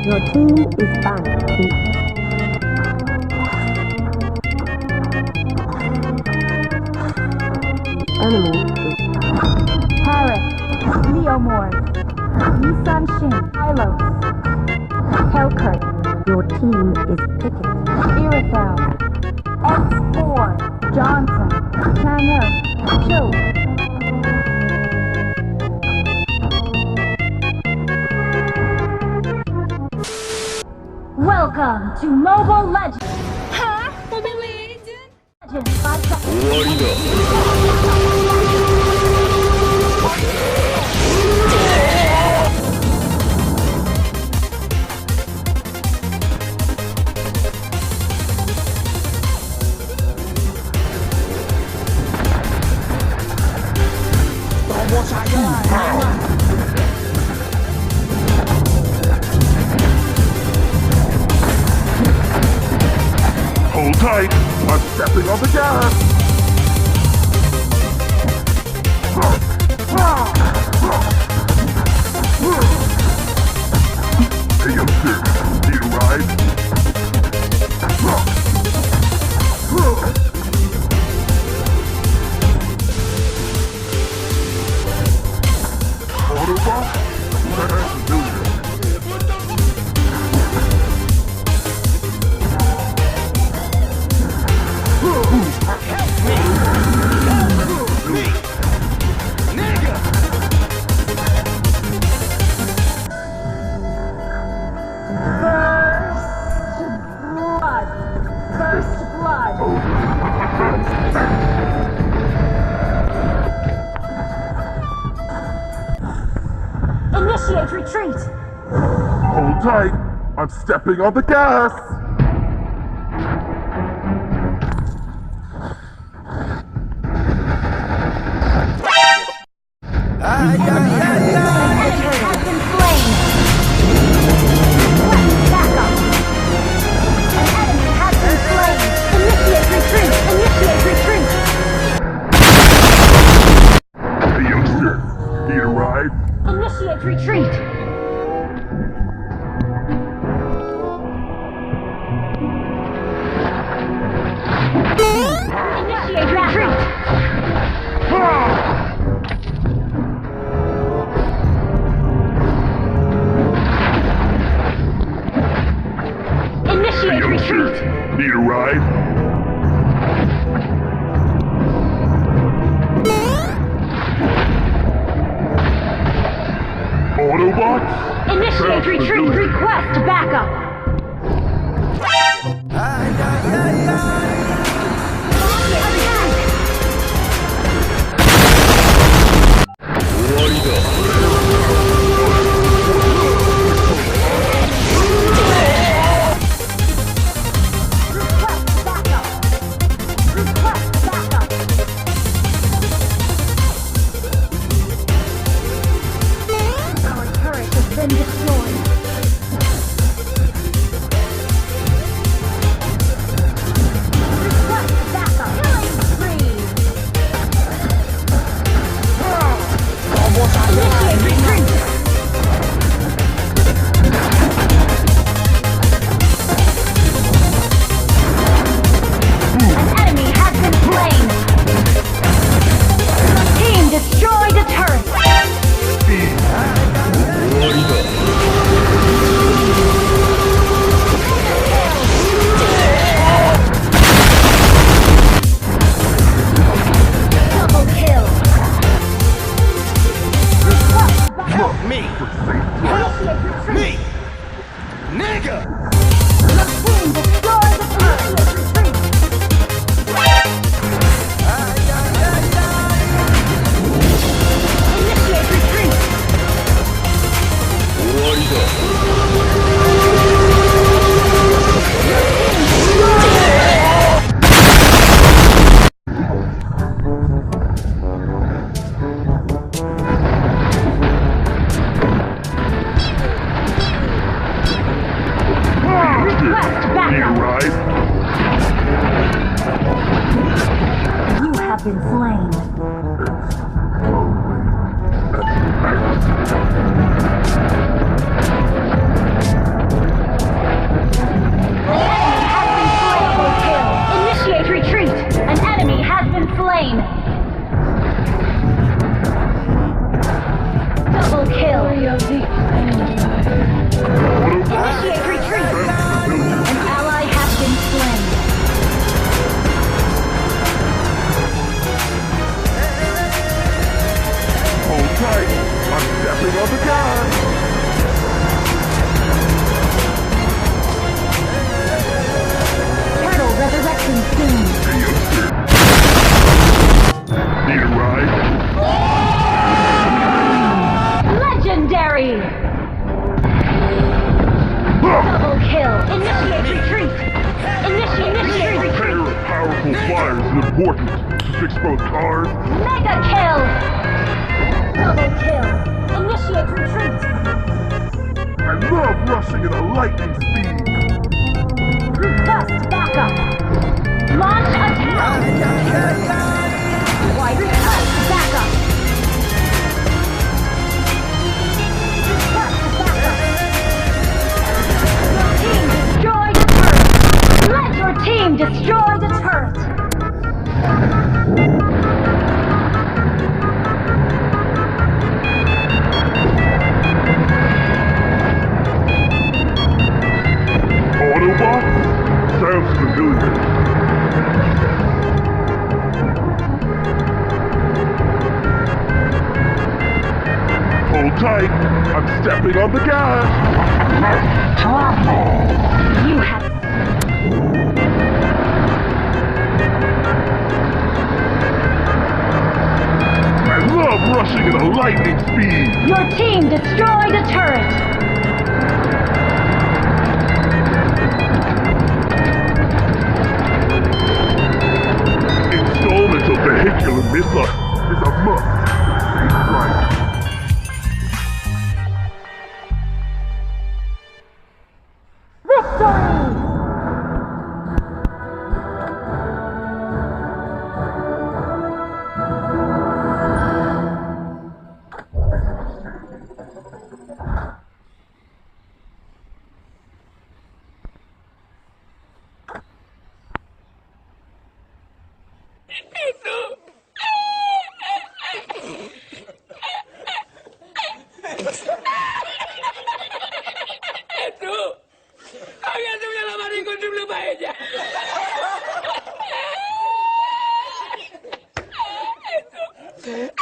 Your team is banned. Enemy is Paris, Leomore, Nissan Shin, Ilos, Helkert, your team is picking. Irithel, X4, Johnson, Tanger, Cho. Welcome to Mobile Legends! Huh? Mobile Legends? Legends by 終わりだ。Hold tight, I'm stepping on the gas! Hey youngster, need a ride? Autobot? First blood! Initiate retreat! Hold tight, I'm stepping on the gas! Initiate retreat! Initiate retreat! Initiate retreat! Need a ride? Autobots? Initiate retreat! Request backup! Double kill. Initiate retreat. An ally has been slain. Hold tight. I'm stepping on the gas. Turtle resurrecting soon. Need a ride? Legendary. Double kill. Initiate retreat. Initiate retreat. Pair of powerful flyers is important to fix both cars. Mega kill. Double kill. Initiate retreat. I love rushing at a lightning speed. Request backup. Launch attack. Why request backup? Request backup. Your team destroyed the turret. Let your team destroy the turret. Autobot? Sounds familiar. Hold tight. I'm stepping on the gas. You have... I love rushing at a lightning speed. Your team destroyed a turret. Installment of vehicular missile is a must. Safe flight.